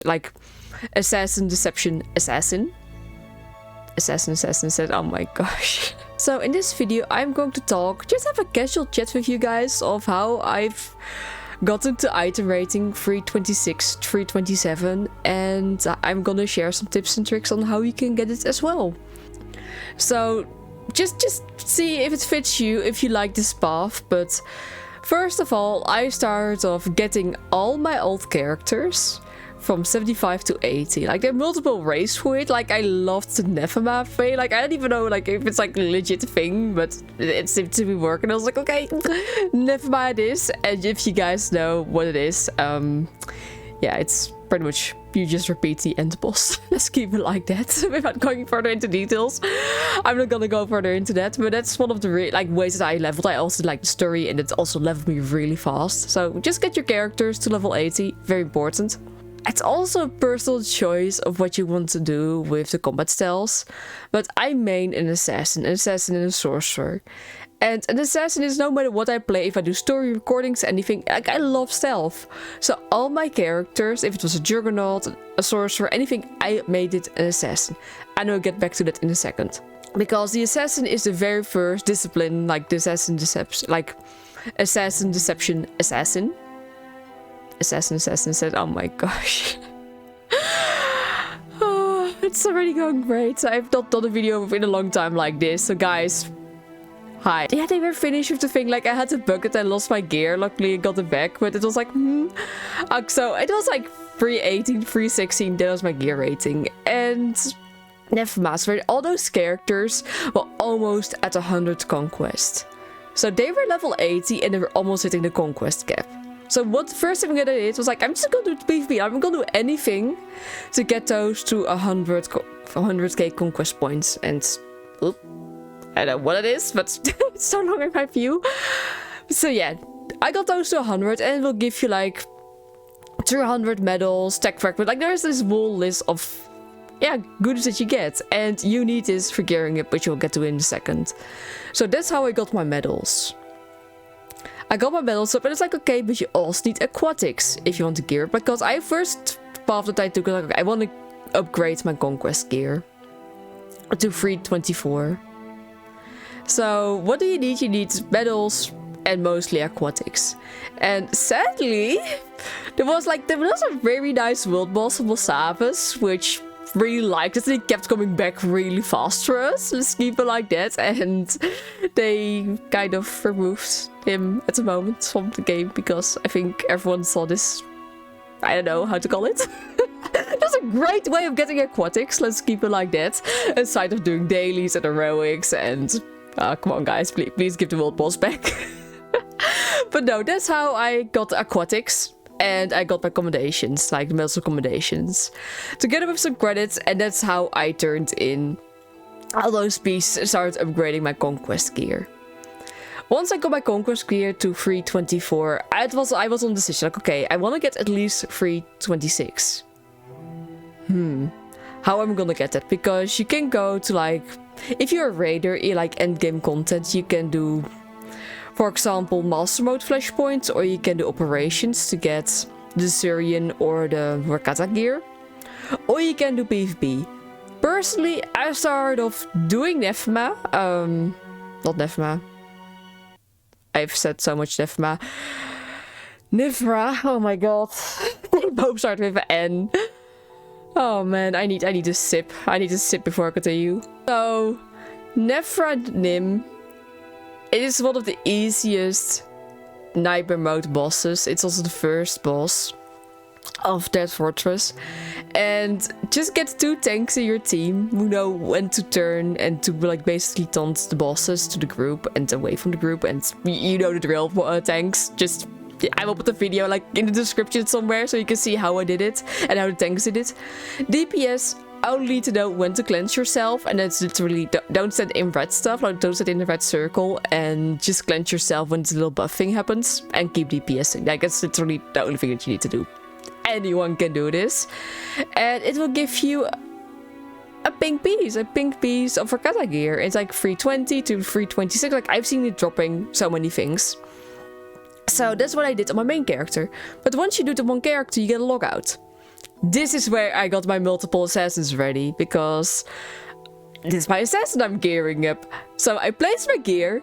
like assassin, deception, assassin. Assassin said, oh my gosh. So in this video I'm going to just have a casual chat with you guys of how I've gotten to item rating 326, 327, and I'm gonna share some tips and tricks on how you can get it as well. So just see if it fits you, if you like this path. But first of all, I started off getting all my old characters from 75 to 80. Like, there are multiple ways for it. Like, I loved the Nefra thing. Like, I don't even know like if it's like a legit thing, but it seemed to be working. I was like, okay, Nefra it is. And if you guys know what it is, yeah, it's pretty much you just repeat the end boss. Let's keep it like that without going further into details. I'm not gonna go further into that, but that's one of the ways that I leveled. I also like the story, and it also leveled me really fast. So just get your characters to level 80, very important. It's also a personal choice of what you want to do with the combat styles, but I main an assassin and a sorcerer. And an assassin is no matter what I play, if I do story recordings, anything, like, I love stealth. So all my characters, if it was a juggernaut, a sorcerer, anything, I made it an assassin. And I'll get back to that in a second. Because the assassin is the very first discipline, like the assassin deception, like assassin deception, assassin said, oh my gosh. Oh, it's already going great. I've not done a video in a long time like this, so guys, hi. Yeah, they were finished with the thing. Like, I had a bucket, I lost my gear. Luckily I got it back, but it was like so it was like 318, 316, that was my gear rating. And Nefra, so all those characters were almost at 100 conquest. So they were level 80 and they were almost hitting the conquest cap. So what the first thing that I did was like, I'm just gonna do PvP. I'm gonna do anything to get those to 100k conquest points. And I don't know what it is, but it's so long in my view. So yeah, I got those to 100, and it will give you like 200 medals, tech fragment. Like, there's this whole list of goodies that you get, and you need this for gearing up, which you'll get to in a second. So that's how I got my medals. I got my medals up, and it's like, okay, but you also need aquatics if you want to gear up, because I first path that I took, like, okay, I want to upgrade my conquest gear to 324. So what do you need? You need medals and mostly aquatics. And sadly, there was a very nice world boss of Wasavis, which really liked it, and he kept coming back really fast for us. Let's keep it like that. And they kind of removed him at the moment from the game, because I think everyone saw this, I don't know how to call it. That's a great way of getting aquatics. Let's keep it like that, aside of doing dailies and heroics. And come on guys, please give the world boss back. But no, that's how I got aquatics. And I got my accommodations, like the medals accommodations, together with some credits, and that's how I turned in all those pieces and started upgrading my conquest gear. Once I got my conquest gear to 324, I was on the decision, like, okay, I want to get at least 326. How am I gonna get that? Because you can go to, like, if you're a raider, you like endgame content, you can do, for example, master mode flashpoints, or you can do operations to get the Syrian or the arcata gear, or you can do PvP. Personally, I started off doing Nefra, not Nefra. I've said so much Nefra. Nefra, oh my god. They both start with an N. Oh man, I need a sip. I need a sip before I continue. So, Nefra NiM. It is one of the easiest nightmare mode bosses. It's also the first boss of that fortress. And just get 2 tanks in your team who know when to turn and to, like, basically taunt the bosses to the group and away from the group. And you know the drill for tanks. Just, I will put the video like in the description somewhere so you can see how I did it and how the tanks did it. DPS, only need to know when to cleanse yourself, and that's literally, don't stand in red stuff, like don't stand in the red circle, and just cleanse yourself when this little buff thing happens, and keep DPSing. Like, that's literally the only thing that you need to do. Anyone can do this, and it will give you a pink piece of arcata gear. It's like 320 to 326, like I've seen it dropping so many things. So that's what I did on my main character. But once you do the one character, you get a logout. this is where I got my multiple assassins ready, because this is my assassin I'm gearing up. So I placed my gear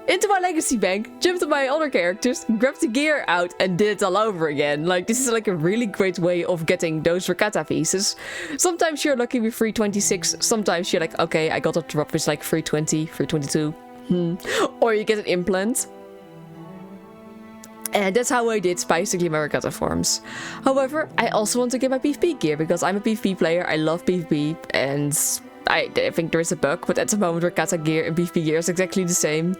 into my legacy bank, jumped to my other characters, grabbed the gear out, and did it all over again. Like, this is like a really great way of getting those arcata pieces. Sometimes you're lucky with 326, sometimes you're like, okay, I got a drop with like 320, 322, or you get an implant. And that's how I did basically my arcata forms. However, I also want to get my PvP gear, because I'm a PvP player, I love PvP, and I think there is a bug, but at the moment arcata gear and PvP gear is exactly the same.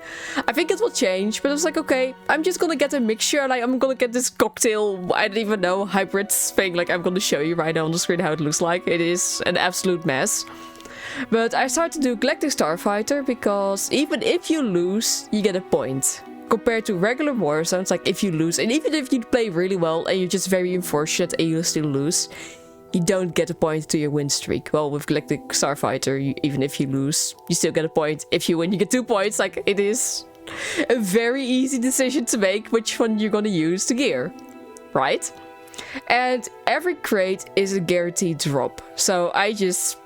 I think it will change, but I was like, okay, I'm just gonna get a mixture, like I'm gonna get this cocktail, I don't even know, hybrid thing, like I'm gonna show you right now on the screen how it looks like. It is an absolute mess. But I started to do Galactic Starfighter, because even if you lose, you get a point. Compared to regular war zones, like if you lose, and even if you play really well and you're just very unfortunate and you still lose, you don't get a point to your win streak. Well, with Galactic Starfighter, even if you lose, you still get a point. If you win, you get 2 points. Like, it is a very easy decision to make which one you're gonna use to gear, right? And every crate is a guaranteed drop. So I just,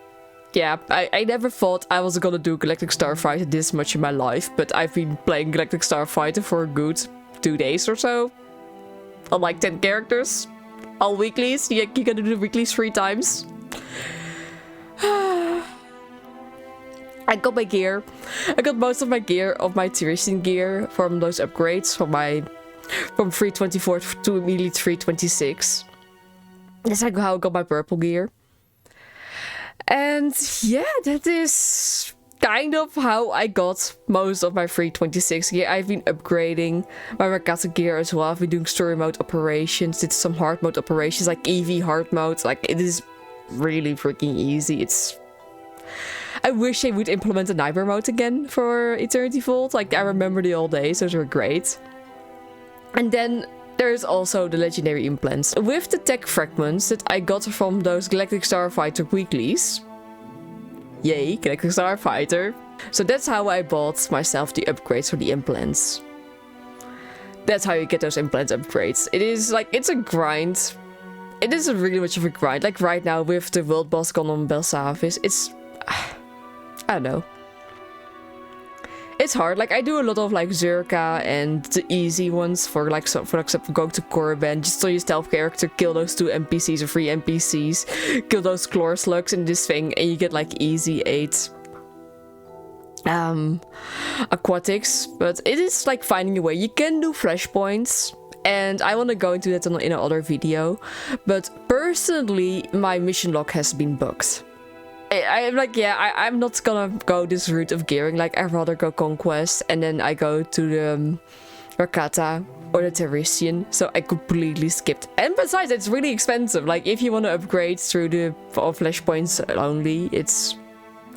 yeah, I never thought I was gonna do Galactic Starfighter this much in my life, but I've been playing Galactic Starfighter for a good 2 days or so, on like 10 characters. All weeklies. You can do the weeklies 3 times. I got my gear. I got most of my gear, of my terracing gear, from those upgrades from 324 to immediately 326. That's how I got my purple gear. And yeah, that is kind of how I got most of my 326 gear. I've been upgrading my arcata gear as well. I've been doing story mode operations, did some hard mode operations like EV hard mode. Like, it is really freaking easy. I wish they would implement a nightmare mode again for Eternity Vault. Like, I remember the old days, those were great. And then there's also the legendary implants with the tech fragments that I got from those Galactic Starfighter weeklies. Yay, Galactic Starfighter. So that's how I bought myself the upgrades for the implants. That's how you get those implant upgrades. It is like, it's a grind. It is really much of a grind. Like right now with the world boss gone on Belsavis, it's, I don't know. It's hard. Like, I do a lot of like Zerka and the easy ones for like, for example, go to Korriban, just so your stealth character, kill those 2 NPCs or 3 NPCs, kill those Chlor slugs in this thing, and you get like easy 8 aquatics. But it is like finding a way. You can do flashpoints, and I want to go into that in another video. But personally, my mission log has been bugged. I'm like, yeah, I'm not gonna go this route of gearing. Like, I'd rather go conquest, and then I go to the arcata or the terracing. So I completely skipped. And besides, it's really expensive. Like, if you want to upgrade through the flashpoints only, it's,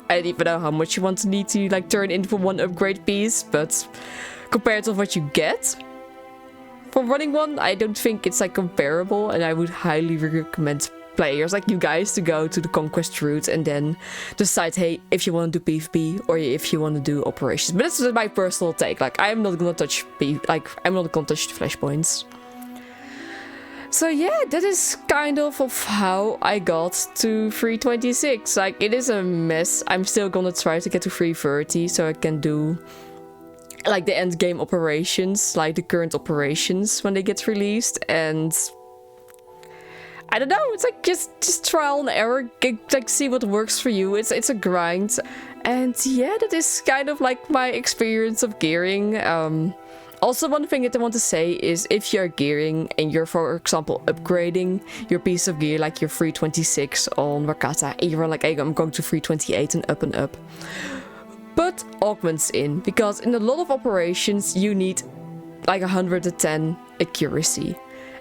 I don't even know how much you want to need to like turn in for 1 upgrade piece. But compared to what you get for running one, I don't think it's like comparable. And I would highly recommend players like you guys to go to the conquest route and then decide, hey, if you want to do PvP or if you want to do operations. But this is my personal take. Like, I'm not gonna touch I'm not gonna touch the flashpoints. So yeah, that is kind of how I got to 326. Like, it is a mess. I'm still gonna try to get to 330 so I can do like the end game operations, like the current operations when they get released. And I don't know, it's like just trial and error, like see what works for you. It's a grind. And yeah, that is kind of like my experience of gearing. Also, one thing that I want to say is if you're gearing and you're, for example, upgrading your piece of gear, like your 326 on Arcata, and you're like, hey, I'm going to 328 and up and up. Put augments in, because in a lot of operations you need like 110 accuracy.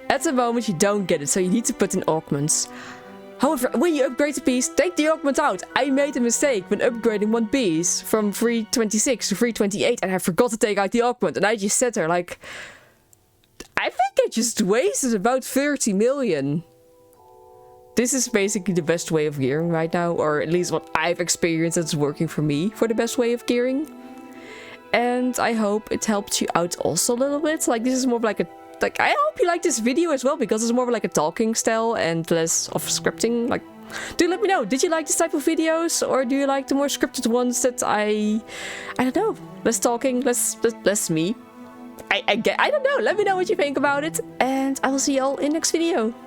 At the moment you don't get it, so you need to put in augments. However, when you upgrade a piece, take the augment out. I made a mistake when upgrading one piece from 326 to 328 and I forgot to take out the augment. And I just sat there like, I think I just wasted about 30 million. This is basically the best way of gearing right now, or at least what I've experienced that's working for me for the best way of gearing. And I hope it helped you out also a little bit. Like, this is more of like a like, I hope you like this video as well, because it's more of like a talking style and less of scripting. Like, do let me know, did you like this type of videos, or do you like the more scripted ones that I don't know, less talking, less me? I don't know, let me know what you think about it, and I will see y'all in next video.